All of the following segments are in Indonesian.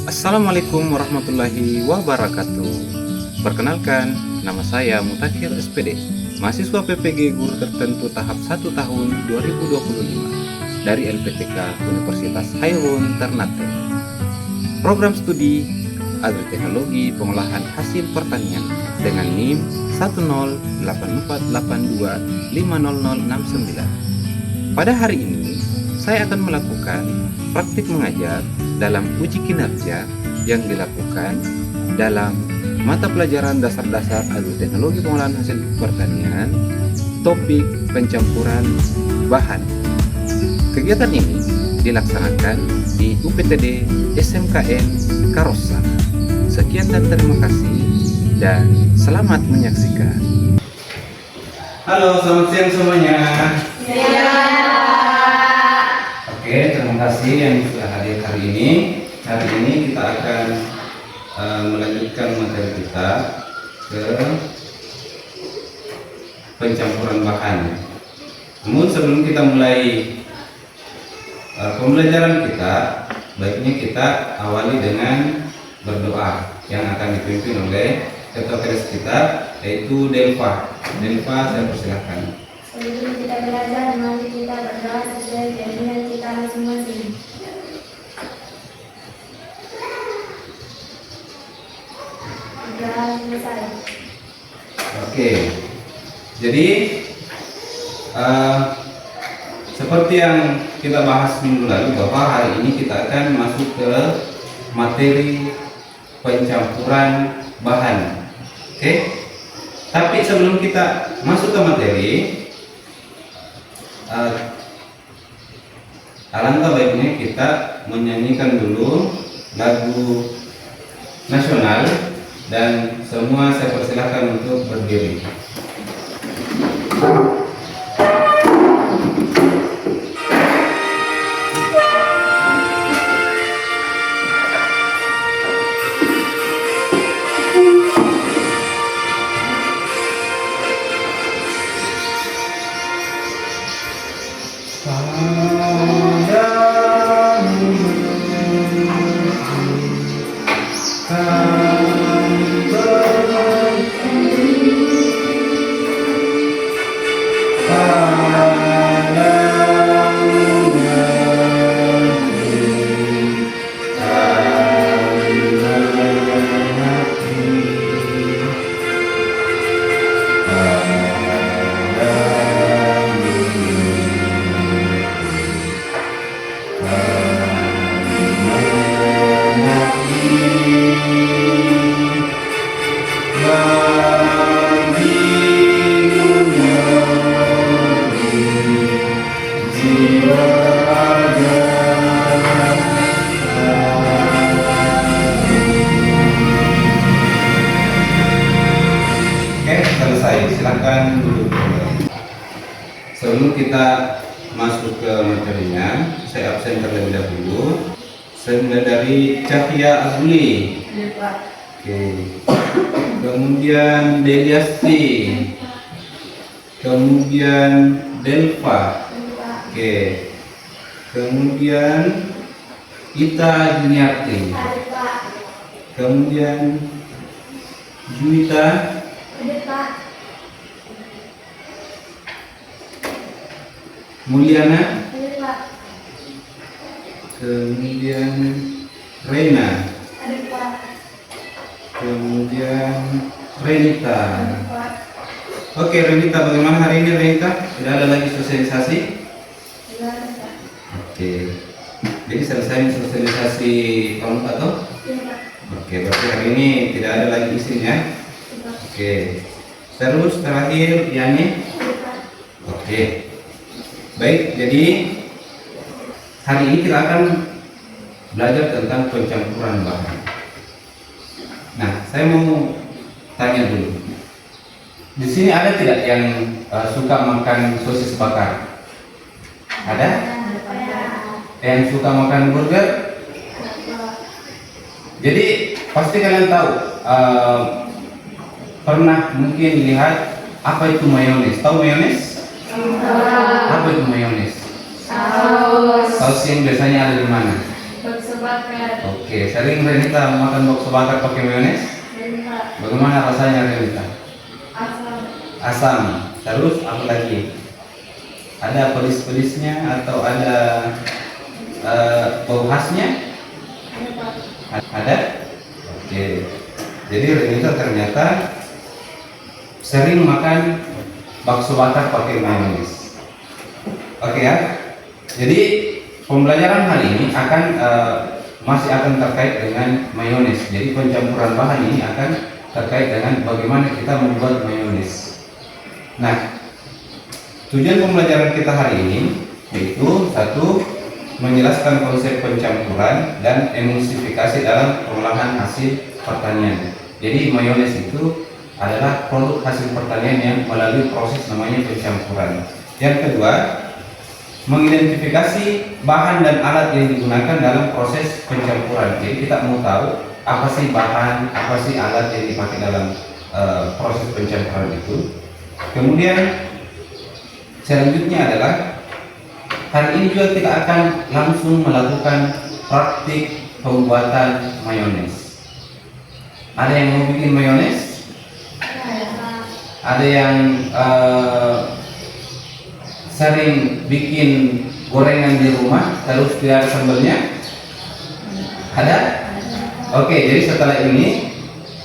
Assalamualaikum warahmatullahi wabarakatuh. Perkenalkan, nama saya Mutakhir SPD, mahasiswa PPG Guru Tertentu tahap 1 tahun 2025 dari LPTK Universitas Hairun Ternate. Program studi Agroteknologi Pengolahan Hasil Pertanian dengan NIM 10842500069. Pada hari ini, saya akan melakukan praktik mengajar dalam uji kinerja yang dilakukan dalam mata pelajaran dasar-dasar agroteknologi pengolahan hasil pertanian, topik pencampuran bahan. Kegiatan ini dilaksanakan di UPTD SMKN Karossa. Sekian dan terima kasih dan selamat menyaksikan. Halo, selamat siang semuanya. Oke, terima kasih yang sudah hadir hari ini. Hari ini kita akan melanjutkan materi kita ke pencampuran bahan. Namun sebelum kita mulai pembelajaran kita, baiknya kita awali dengan berdoa yang akan dipimpin oleh ketua kelas kita, yaitu Delva. Delva, saya persilahkan. Sebelum kita belajar, mari kita berdoa sesuai keinginan kita masing-masing. Sudah selesai. Oke, jadi seperti yang kita bahas minggu lalu, bahwa hari ini kita akan masuk ke materi pencampuran bahan. Oke, tapi sebelum kita masuk ke materi, alangkah baiknya kita menyanyikan dulu lagu nasional dan semua saya persilahkan untuk berdiri. Silakan duduk kembali. Sebelum kita masuk ke materinya, saya absen terlebih dahulu. Saya mulai dari Cahya Azuli. Oke. Kemudian Deliasti. Kemudian Delva. Oke. Kemudian Ita Juniarti. Kemudian Juwita. Mulyana, kemudian Rena, kemudian Renita. Oke, Renita, bagaimana hari ini Renita? Tidak ada lagi sosialisasi? Oke, jadi selesai sosialisasi kelompok atau? Oke, berarti hari ini tidak ada lagi isinya. Oke, terus terakhir Yani. Oke. Baik, jadi hari ini kita akan belajar tentang pencampuran bahan. Nah, saya mau tanya dulu. Di sini ada tidak yang suka makan sosis bakar? Ada? Yang suka makan burger? Jadi pasti kalian tahu, pernah mungkin lihat apa itu mayones? Tahu mayones? Apa itu mayones? Saus. Saus yang biasanya ada di mana? Bakso bakar. Oke. Oke, sering Renita makan bakso bakar pakai mayones? Sering Pak. Bagaimana rasanya Renita? Asam. Asam. Terus apa lagi? Ada pelis-pelisnya atau ada bau khasnya? Ada Pak. Ada? Oke. Jadi Renita ternyata sering makan bakso bakar pakai mayones. Oke ya. Jadi pembelajaran hari ini akan masih akan terkait dengan mayones. Jadi pencampuran bahan ini akan terkait dengan bagaimana kita membuat mayones. Nah, tujuan pembelajaran kita hari ini yaitu satu, menjelaskan konsep pencampuran dan emulsifikasi dalam pengolahan hasil pertanian. Jadi mayones itu adalah produk hasil pertanian yang melalui proses namanya pencampuran. Yang kedua, mengidentifikasi bahan dan alat yang digunakan dalam proses pencampuran. Jadi kita mau tahu apa sih bahan, apa sih alat yang dipakai dalam proses pencampuran itu. Kemudian selanjutnya adalah hari ini juga kita akan langsung melakukan praktik pembuatan mayones. Ada yang mau bikin mayones? Ada yang sering bikin gorengan di rumah terus tidak ada sambalnya? Ada? Oke, jadi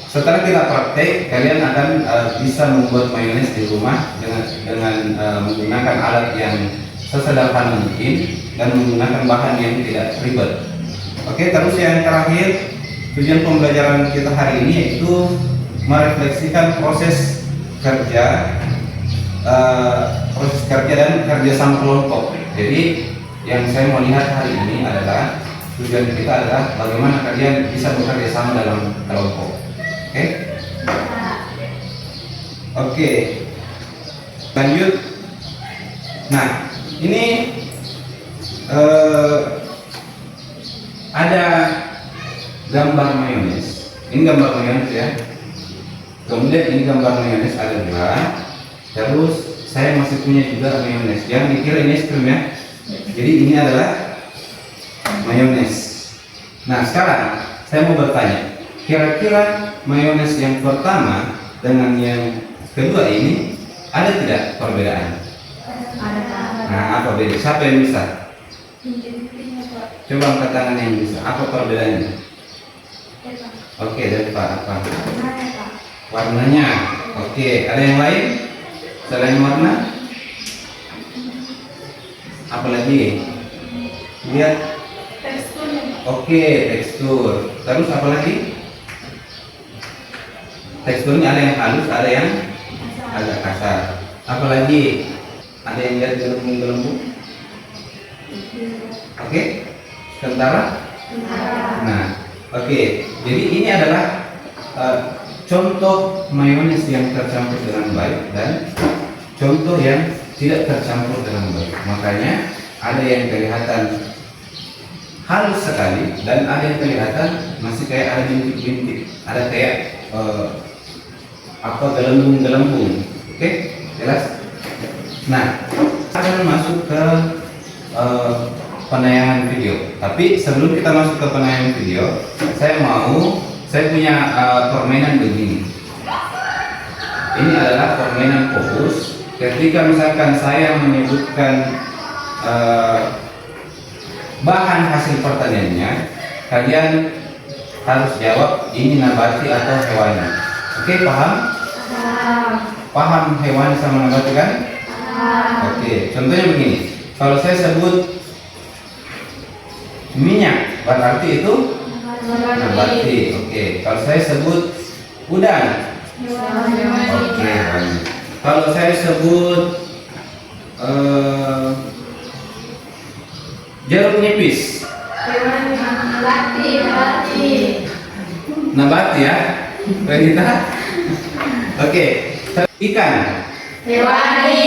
setelah kita praktek, kalian akan bisa membuat mayones di rumah dengan menggunakan alat yang sesederhana mungkin dan menggunakan bahan yang tidak ribet. Oke, terus yang terakhir, tujuan pembelajaran kita hari ini yaitu merefleksikan proses kerja dan kerjasama kelompok. Jadi yang saya mau lihat hari ini adalah tujuan kita adalah bagaimana kalian bisa bekerja sama dalam kelompok. Oke? Oke. Lanjut. Nah, ini ada gambar mayones. Ini gambar mayones ya. Kemudian ini gambar mayones ada dua. Terus saya masih punya juga mayones. Jangan dikira ini es krim ya. Jadi ini adalah mayones. Nah sekarang saya mau bertanya, kira-kira mayones yang pertama dengan yang kedua ini ada tidak perbedaan? Ada Pak. Nah apa beda? Siapa yang bisa? Pinggir-pinggirnya Pak. Coba angkat tangan yang bisa. Apa perbedaannya? Ya Pak. Oke, dari Pak apa? Mana Pak? Warnanya. Oke, ada yang lain selain warna? Apalagi? Lihat. Teksturnya Pak. Oke, tekstur. Terus apa lagi? Teksturnya ada yang halus, ada yang agak kasar. Apalagi? Ada yang lihat gelembung-gelembung? Oke, sementara. Nah, oke. Jadi ini adalah contoh mayones yang tercampur dengan baik dan contoh yang tidak tercampur dengan baik. Makanya ada yang kelihatan halus sekali dan ada yang kelihatan masih kayak ada bintik-bintik, ada kayak gelembung-gelembung. Oke, jelas? Nah, akan masuk ke penayangan video. Tapi sebelum kita masuk ke penayangan video, saya punya permainan begini. Ini adalah permainan fokus. Ketika misalkan saya menyebutkan bahan hasil pertaniannya, kalian harus jawab ini nabati atau hewani. Oke, paham? Paham hewani sama nabati kan? Oke, contohnya begini. Kalau saya sebut minyak, berarti itu nabati. Oke, kalau saya sebut udang, oke, hewani. Kalau saya sebut jeruk nipis, nabati ya, Renita. Oke, ikan, Hewani.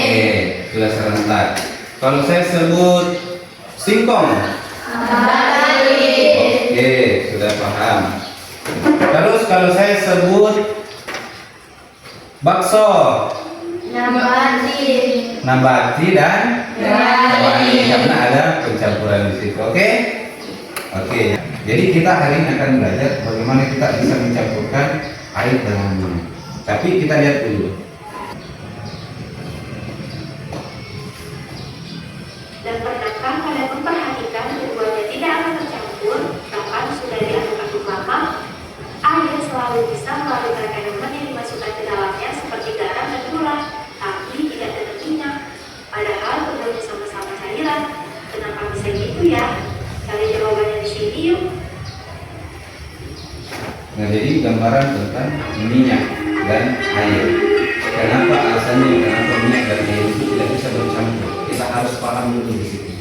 oke, sudah serentak. Kalau saya sebut singkong, oke, sudah paham. Terus kalau saya sebut bakso, nabati dan hewani, karena ada pencampuran di situ. Oke, Oke, jadi kita hari ini akan belajar bagaimana kita bisa mencampurkan air dengan minyak. Tapi kita lihat dulu. Dan pernahkah kalian memperhatikan keduanya tidak akan tercampur, bahkan sudah diaduk-aduk lama? Air selalu bisa melalui kandungan yang dimasukkan ke dalamnya seperti garam dan gula, tapi tidak ada minyak. Padahal keduanya sama-sama cairan. Kenapa bisa gitu ya? Cari jawabannya di sini yuk. Nah, jadi gambaran tentang minyak dan air. Kenapa alasannya kenapa minyak dan air itu tidak bisa bercampur? Kita harus paham dulu di situ.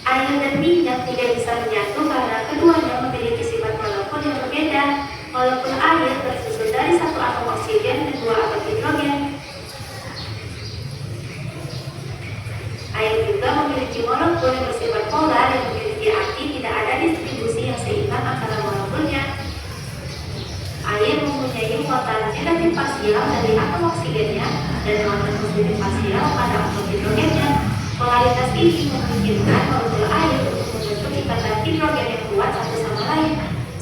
Air dan minyak tidak bisa menyatu karena keduanya memiliki sifat molekul yang berbeda. Molekul air tersusun dari satu atom oksigen dan dua atom hidrogen. Air juga memiliki molekul yang bersifat polar yang memiliki arti tidak ada distribusi yang seimbang antara molekulnya. Air mempunyai muatan negatif parsial dari atom oksigennya dan muatan positif parsial pada atom hidrogennya. Polaritas ini memungkinkan molekul air untuk membentuk ikatan hidrogen yang kuat satu sama lain.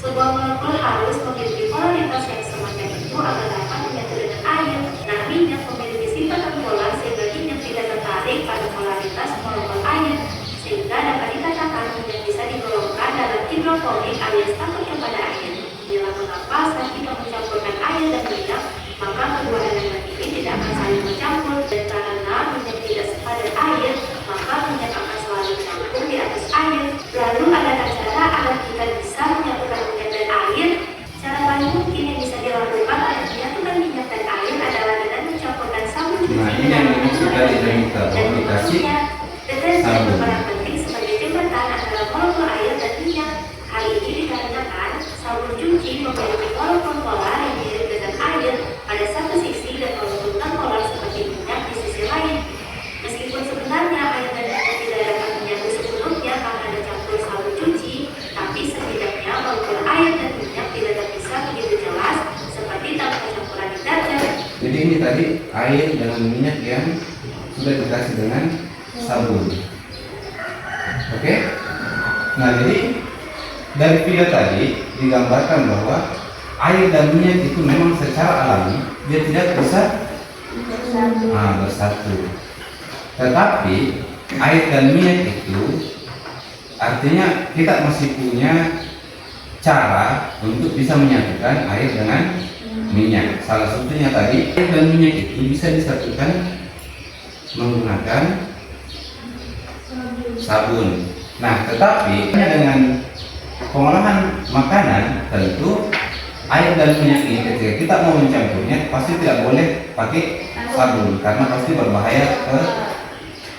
Sebuah molekul harus memiliki polaritas yang semacam itu agar dapat menyatu dengan air. Nah, minyak memiliki sifat terpolar sehingga minyak tidak tertarik pada polaritas molekul air, sehingga dapat dikatakan minyak bisa digolongkan dalam hidrofonik alias takut kepada air. Inilah mengapa saat kita mencampurkan air dan minyak, maka kedua elemen ini tidak akan saling bercampur, dan karena minyak tidak sepadan air, maka minyak akan selalu mencampur di atas air. Lalu adakah cara agar kita bisa menyatukan minyak dan air? Cara paling mungkin yang bisa dilakukan untuk menyatukan minyak dan air adalah dengan mencampurkan sabun cuci Nah, ini yang dimaksud dari kita bahwa dikasih deterjen sabun. berperan penting sebagai jembatan antara molekul air dan minyak. Hal ini dikarenakan sabun cuci memiliki molekul polar yang mirip dengan air pada satu sisi dan molekul non-polar seperti minyak di sisi lain. Meskipun sebenarnya air dan minyak tidak dapat menyatu sepenuhnya karena ada campur sabun cuci, tapi setidaknya molekul air dan minyak tidak terpisah begitu jelas seperti tanpa campuran deterjen. Jadi ini tadi air dengan minyak yang sudah dikasih dengan sabun. Oke? Nah, jadi dari video tadi digambarkan bahwa air dan minyak itu memang secara alami dia tidak bisa bersatu. Tetapi air dan minyak itu artinya kita masih punya cara untuk bisa menyatukan air dengan minyak. Salah satunya tadi air dan minyak itu bisa disatukan menggunakan sabun. Nah, tetapi dengan pengolahan makanan tentu air dan minyak ini ketika kita mau mencampurnya pasti tidak boleh pakai sabun karena pasti berbahaya ke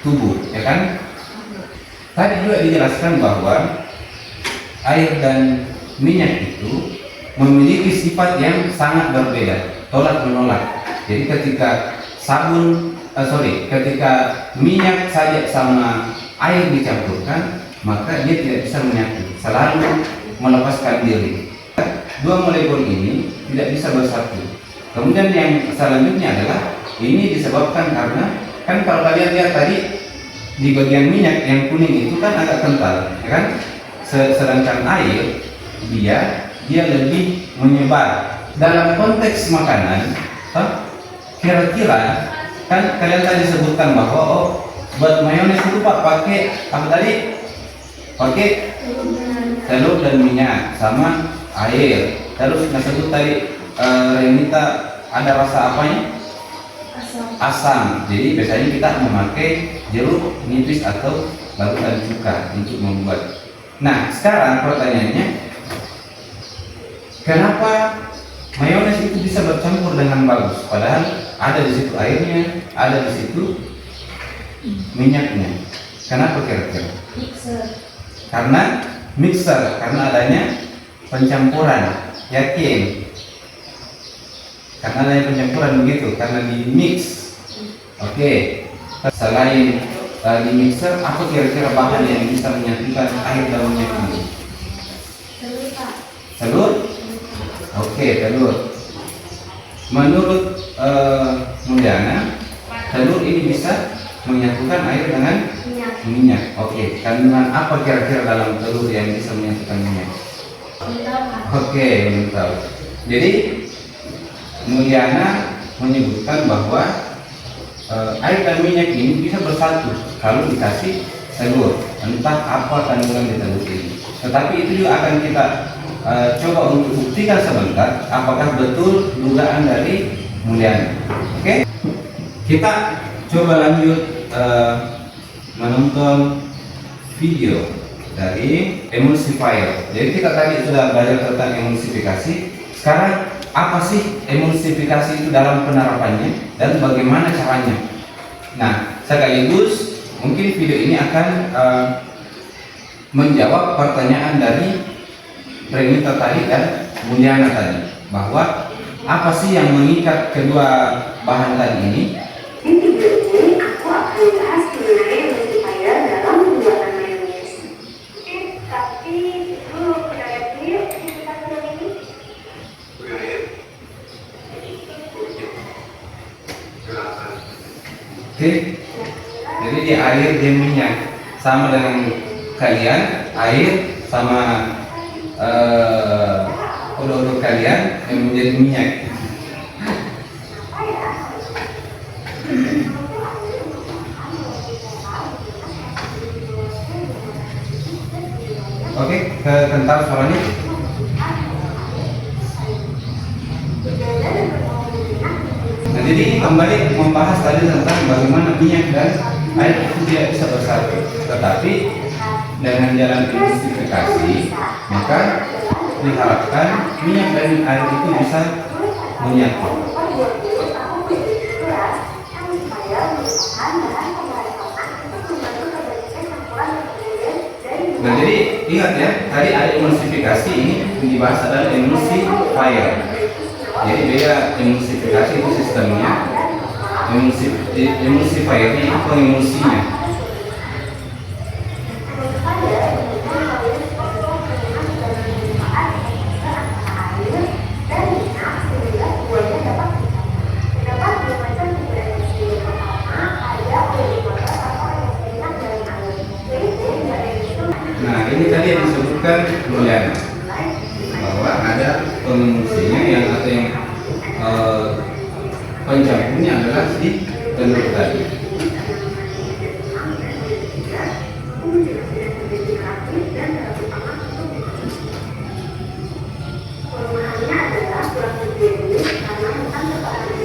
tubuh, ya kan? Tadi juga dijelaskan bahwa air dan minyak itu memiliki sifat yang sangat berbeda, tolak menolak. Jadi ketika ketika minyak saja sama air dicampurkan, maka dia tidak bisa menyatu, selalu melepaskan diri. Dua molekul ini tidak bisa bersatu. Kemudian yang selanjutnya adalah ini disebabkan karena kan kalau kalian lihat tadi di bagian minyak yang kuning itu kan agak kental, ya kan? Sedangkan air dia lebih menyebar. Dalam konteks makanan, kira-kira kan kalian tadi sebutkan bahwa buat mayones itu Pak pakai apa tadi? Pakai telur dan minyak sama air. Terus sebut tadi Renita ada rasa apanya? Asam. Jadi biasanya kita memakai jeruk nipis atau larutan cuka untuk membuat. Nah, sekarang pertanyaannya, kenapa mayones itu bisa bercampur dengan bagus? Padahal ada di situ airnya, ada di situ minyaknya. Kenapa kira-kira? Karena mixer, karena adanya pencampuran. Yakin? Karena adanya pencampuran begitu, karena di mix. Oke. Selain di mixer, apa kira-kira bahan yang bisa menyatukan air dan minyak ini? Telur, Pak. Telur? Oke, telur. Menurut Mulyana, telur ini bisa menyatukan air dengan Minyak. Minyak. Oke, kandungan apa kira-kira dalam telur yang bisa menyatukan minyak? Oke, belum tahu. Jadi Mulyana menyebutkan bahwa air dan minyak ini bisa bersatu kalau dikasih telur. Entah apa kandungan di telur ini. Tetapi itu juga akan kita coba untuk buktikan sebentar apakah betul dugaan dari Mulyana. Oke? Kita coba lanjut menonton video dari emulsifier. Jadi kita tadi sudah belajar tentang emulsifikasi. Sekarang apa sih emulsifikasi itu dalam penerapannya dan bagaimana caranya? Nah, sekaligus mungkin video ini akan menjawab pertanyaan dari Renita tadi dan Mulyana tadi, bahwa apa sih yang mengikat kedua bahan tadi ini? Di video ini aku akan bahas mengenai emulsifier dalam pembuatan mayones. Tapi dulu udah lihat dulu kita film ini. Oke, jadi di air dan minyak sama dengan kalian, air sama odor kalian yang menjadi minyak. Oke, kental suaranya. Nah, jadi kembali membahas tadi tentang bagaimana minyak dan air itu tidak bisa bersatu. Tetapi dengan jalan emulsifikasi, maka diharapkan minyak dan air itu bisa menyatu. Nah, jadi ingat ya, tadi ada emulsifikasi, ini dibahas adalah emulsifier. Jadi beda, emulsifikasi itu sistemnya, emulsifiernya itu pengemulsinya. Nah, ini tadi yang disebutkan Mulyana, bahwa ada pengungsinya yang atau yang pencampurnya adalah si telur tadi.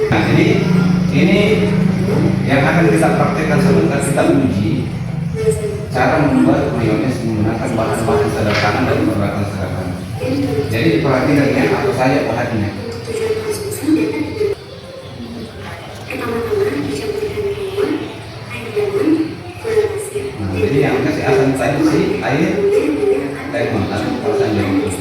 Nah, jadi ini yang akan kita praktekkan sebentar, kita uji cara membuat mayones menggunakan bahan-bahan sederhana dan peralatan sederhana. Jadi diperhatikan ya, apa saja bahannya. Nah, jadi yang kasih asam tadi si air lemon atau perasan jeruk.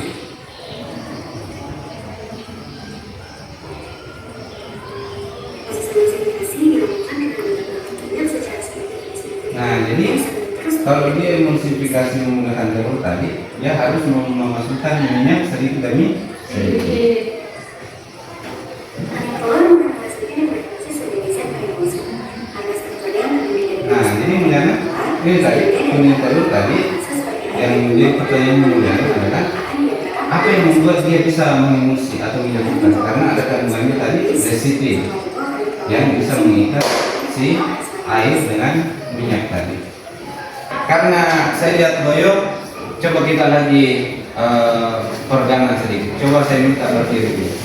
Nah, jadi kalau dia emulsifikasi menggunakan telur tadi, dia harus memasukkan minyak sedikit demi sedikit. Nah, ini Mulyana, ini tadi kuning telur tadi yang menjadi pertanyaan Mulyana adalah apa yang membuat dia bisa mengemulsi atau menyatukan? Karena ada kandungannya tadi lecithin yang bisa mengikat si air dengan minyak tadi. Karena saya lihat Boyo, coba kita lagi peregangan sedikit. Coba saya minta berdiri dulu.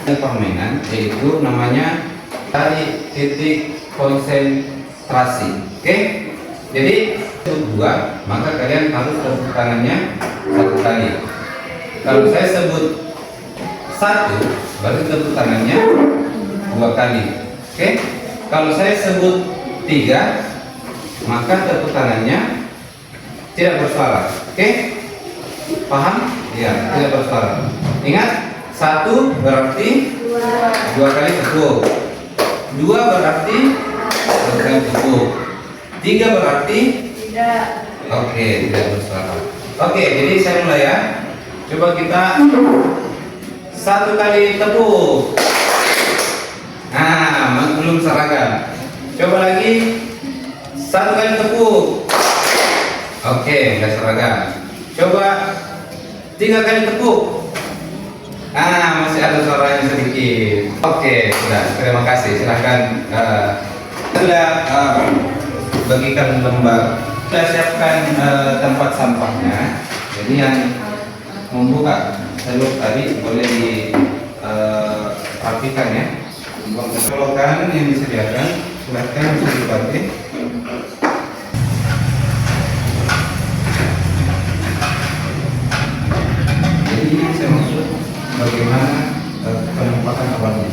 Permainan yaitu namanya tali titik konsentrasi. Oke? Jadi untuk 2, maka kalian harus tepuk tangannya 1 kali. Kalau saya sebut 1, berarti tepuk tangannya 2 kali. Oke? Kalau saya sebut 3, maka tepuk tangannya tidak bersuara. Oke? Paham? Ya, tidak bersuara. Ingat, 1 berarti 2 kali tepuk. 2 berarti 2 kali tepuk. 3 berarti tidak. Oke, tidak bersuara. Oke, jadi saya mulai ya. Coba kita 1 kali tepuk. Nah, belum seragam. Coba lagi 1 kali tepuk. Oke, nggak seragam. Coba 3 kali tepuk. Masih ada suaranya sedikit. Oke, sudah. Terima kasih. Silahkan. Sudah bagikan lembar. Kita siapkan tempat sampahnya. Jadi yang membuka seluk tadi boleh dirapikan ya. Colokan yang disediakan, silahkan bisa dipakai. Jadi ini saya maksud bagaimana penempatan awalnya.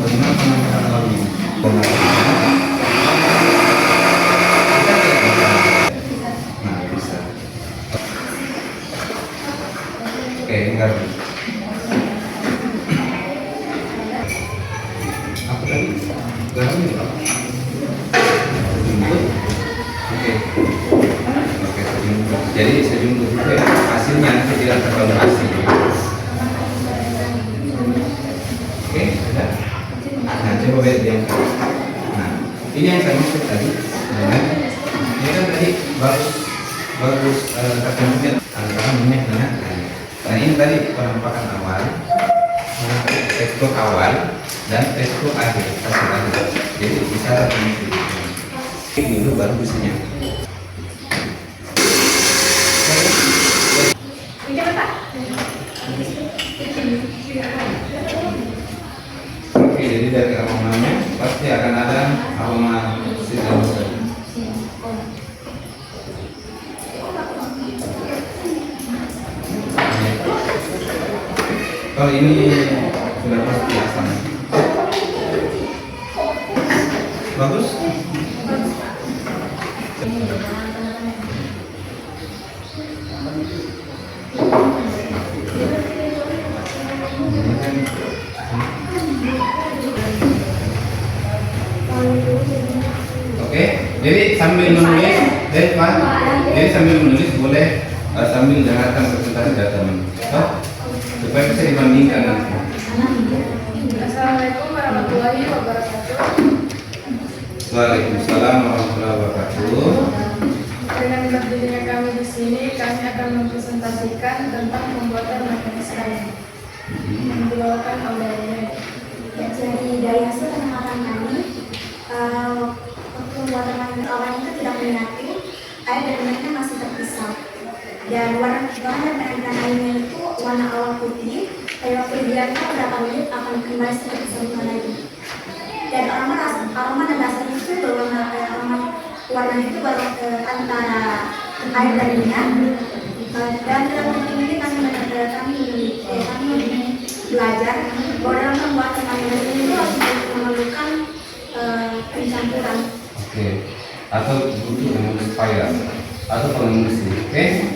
Bagaimana penempatan awalnya? Nah, bisa. Oke, enggak. Apa tadi? Garam ya? Sejumput. Oke. Oke, sejumput. Jadi sejumput itu ya, hasilnya nanti tidak terkonversi. Oke, sudah. Nah, coba lihat yang. Nah, ini yang saya maksud tadi. Ya, ini kan tadi bagus tercampurnya antara minyak dengan air. Nah, ini tadi penampakan awal, tekstur awal dan tekstur akhir, hasil akhir. Jadi bisa ini dulu baru bisanya. Oke, jadi dari aromanya pasti akan ada aroma sitrus. Kalau ini sudah pasti asam. Bagus. Oke, jadi sambil menulis, jadi sambil menulis boleh sambil dengarkan presentasi data supaya bisa dibandingkan nanti. Assalamualaikum warahmatullahi wabarakatuh. Waalaikumsalam warahmatullahi wabarakatuh. Dengan berdirinya kami di sini, kami akan mempresentasikan tentang pembuatan mayones kain yang dibawakan oleh. Ya, jadi dari hasil pengamatan kami, waktu pembuatan mayones awalnya itu tidak menyatu, air dan minyaknya masih terpisah. Dan warna dan airnya itu warna awal putih, tapi waktu dibiarkan beberapa menit akan kembali seperti semula lagi. Dan aroma dan rasanya itu berwarna warna itu antara air dan minyak. Dan dalam penting ini kami belajar bahwa dalam pembuatan mayones ini itu harus memerlukan pencampuran. Oke. Atau butuh emulsifier atau pengemulsi. Oke.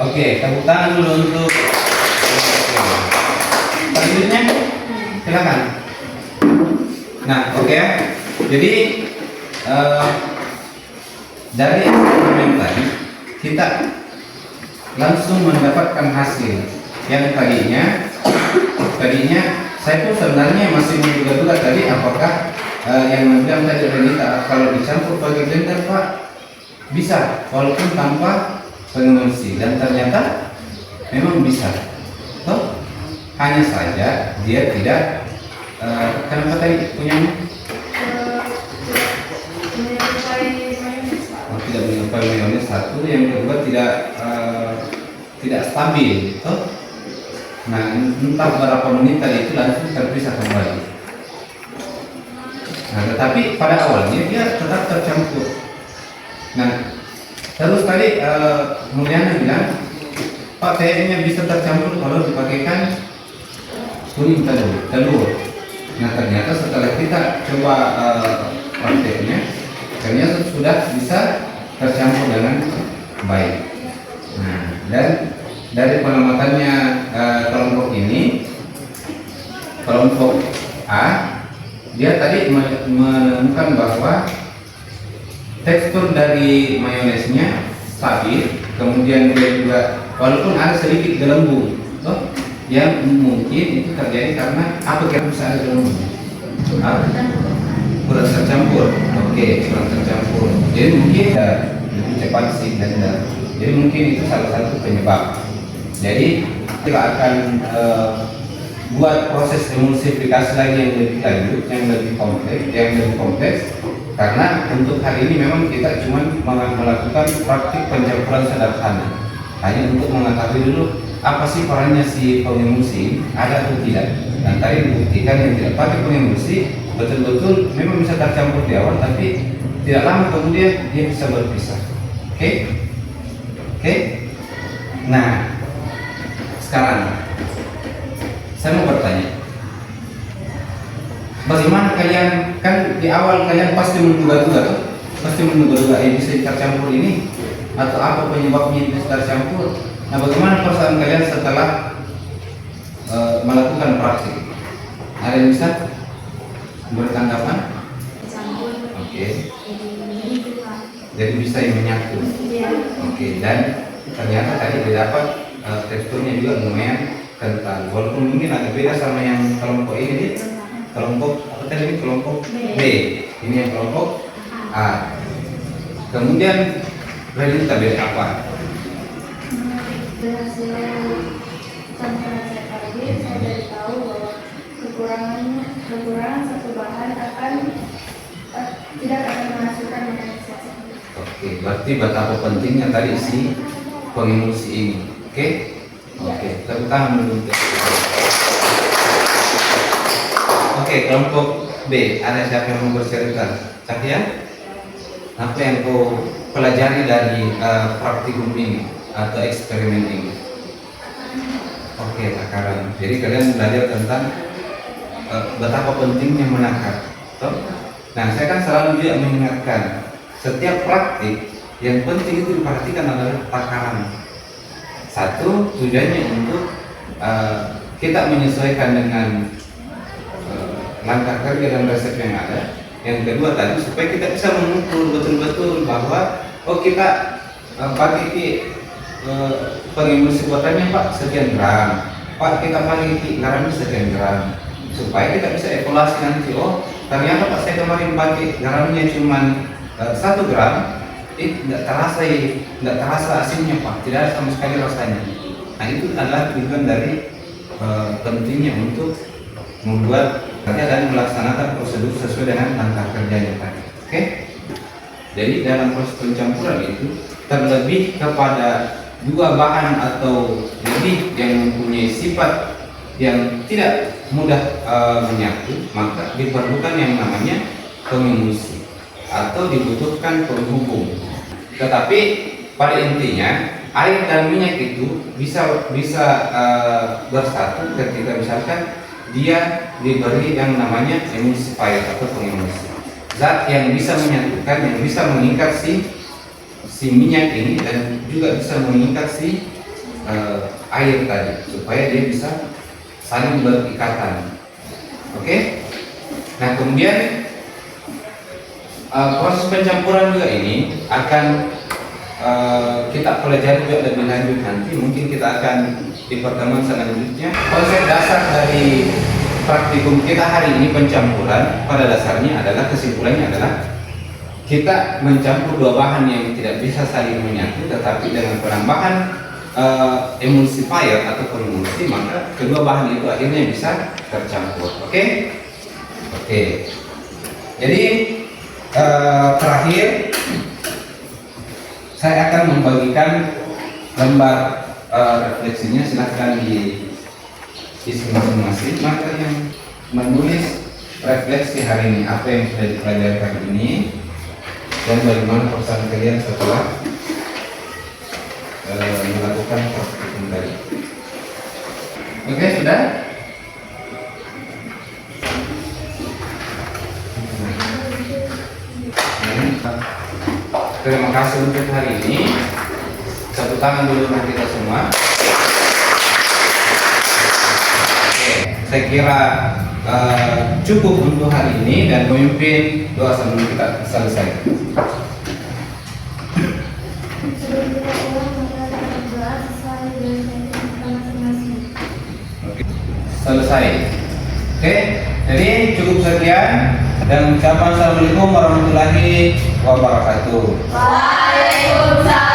Oke, tepuk tangan dulu untuk. Selanjutnya, silakan. Nah, oke ya. Jadi dari eksperimen tadi kita langsung mendapatkan hasil yang tadinya saya pun sebenarnya masih menduga-duga tadi apakah yang bilang tadi Renita kalau dicampur pakai blender Pak bisa walaupun tanpa pengemulsi, dan ternyata memang bisa. Hanya saja dia tidak kenapa tadi punyanya tidak menyerupai mayones satu, yang kedua tidak stabil. Nah, entah berapa menit tadi itu langsung terpisah kembali. Nah, tetapi pada awalnya dia tetap tercampur. Nah, terus tadi Mulyana bilang, Pak, kayaknya bisa tercampur kalau dipakaikan kuning telur. Nah, ternyata setelah kita coba prakteknya, ternyata sudah bisa tercampur dengan baik. Nah, dan dari penamatannya kelompok ini, kelompok A, dia tadi menemukan bahwa tekstur dari mayonesnya stabil, kemudian dia juga walaupun ada sedikit gelembung, yang mungkin itu terjadi karena apa kira bisa ada gelembung? Kurang tercampur. Oke, kurang tercampur. Jadi mungkin lebih cepat si blender. Jadi mungkin itu salah satu penyebab. Jadi kita akan buat proses emulsifikasi lagi yang lebih lanjut, yang lebih kompleks, karena untuk hari ini memang kita cuma melakukan praktik pencampuran sederhana, hanya untuk mengetahui dulu apa sih perannya si pengemulsi ada atau tidak. Dan tadi dibuktikan yang tidak pakai pengemulsi betul-betul memang bisa tercampur di awal, tapi tidak lama kemudian dia bisa berpisah. Oke? Nah, sekarang saya mau bertanya, bagaimana kalian, kan di awal kalian pasti menduga-duga tuh, pasti menduga-duga yang bisa tercampur ini atau apa penyebabnya yang bisa tercampur. Nah, bagaimana perasaan kalian setelah melakukan praktik? Ada yang bisa bertanggapan? Oke. Jadi bisa yang menyatu. Oke, dan ternyata tadi didapat teksturnya juga lumayan kental, walaupun mungkin agak beda sama yang kelompok ini. Kelompok apa tadi? Kelompok B. Ini yang kelompok A. Kemudian dari kita beda apa? Dari hasil campuran saya tadi, saya dari tahu bahwa kekurangan satu bahan tidak akan menghasilkan mekanisasi. Oke, berarti betapa pentingnya tadi si pengemulsi ini. Oke, tepuk tangan dulu. Oke, kelompok B, ada siapa yang mau bercerita? Cahya, apa yang kau pelajari dari praktikum ini atau eksperimen ini? Oke, takaran. Jadi kalian belajar tentang betapa pentingnya menakar. Nah, saya kan selalu juga mengingatkan, setiap praktik yang penting itu diperhatikan adalah takaran. Satu, tujuannya untuk kita menyesuaikan dengan langkah kerja dan resep yang ada. Yang kedua tadi, supaya kita bisa mengukur betul-betul bahwa kita pakai pengemulsi buatannya Pak sekian gram, Pak kita pakai garamnya sekian gram, supaya kita bisa evaluasi nanti. Ternyata Pak saya kemarin pakai garamnya cuma 1 gram, tidak terasa asinnya Pak, tidak ada sama sekali rasanya. Nah, itu adalah tujuan dari pentingnya untuk membuat kerja dan melaksanakan prosedur sesuai dengan langkah kerjanya tadi. Jadi dalam proses pencampuran itu terlebih kepada 2 bahan atau lebih yang mempunyai sifat yang tidak mudah menyatu, maka diperlukan yang namanya pengemulsi atau dibutuhkan penghubung. Tetapi pada intinya air dan minyak itu bisa bersatu ketika misalkan dia diberi yang namanya emulsifier atau pengemulsi, zat yang bisa menyatukan, yang bisa mengikat si minyak ini dan juga bisa mengikat si air tadi supaya dia bisa saling berikatan. Nah, kemudian proses pencampuran juga ini akan kita pelajari juga lebih lanjut nanti. Mungkin kita akan di pertemuan selanjutnya. Konsep dasar dari praktikum kita hari ini pencampuran pada dasarnya adalah, kesimpulannya adalah kita mencampur 2 bahan yang tidak bisa saling menyatu, tetapi dengan penambahan emulsifier atau pengemulsi, maka kedua bahan itu akhirnya bisa tercampur. Oke. Jadi terakhir saya akan membagikan lembar refleksinya, silahkan diisi masing-masing. Maka yang menulis refleksi hari ini, apa yang sudah dipelajari hari ini dan bagaimana perasaan kalian setelah melakukan praktikum tadi. Oke, sudah? Terima kasih untuk hari ini. Tepuk tangan dulu untuk kita semua. Oke, saya kira cukup untuk hari ini, dan pemimpin doa sebelum kita selesai. Selesai. Oke, jadi cukup sekian dan ucapan assalamualaikum warahmatullahi wabarakatuh. Waalaikumsalam. Waalaikumsalam.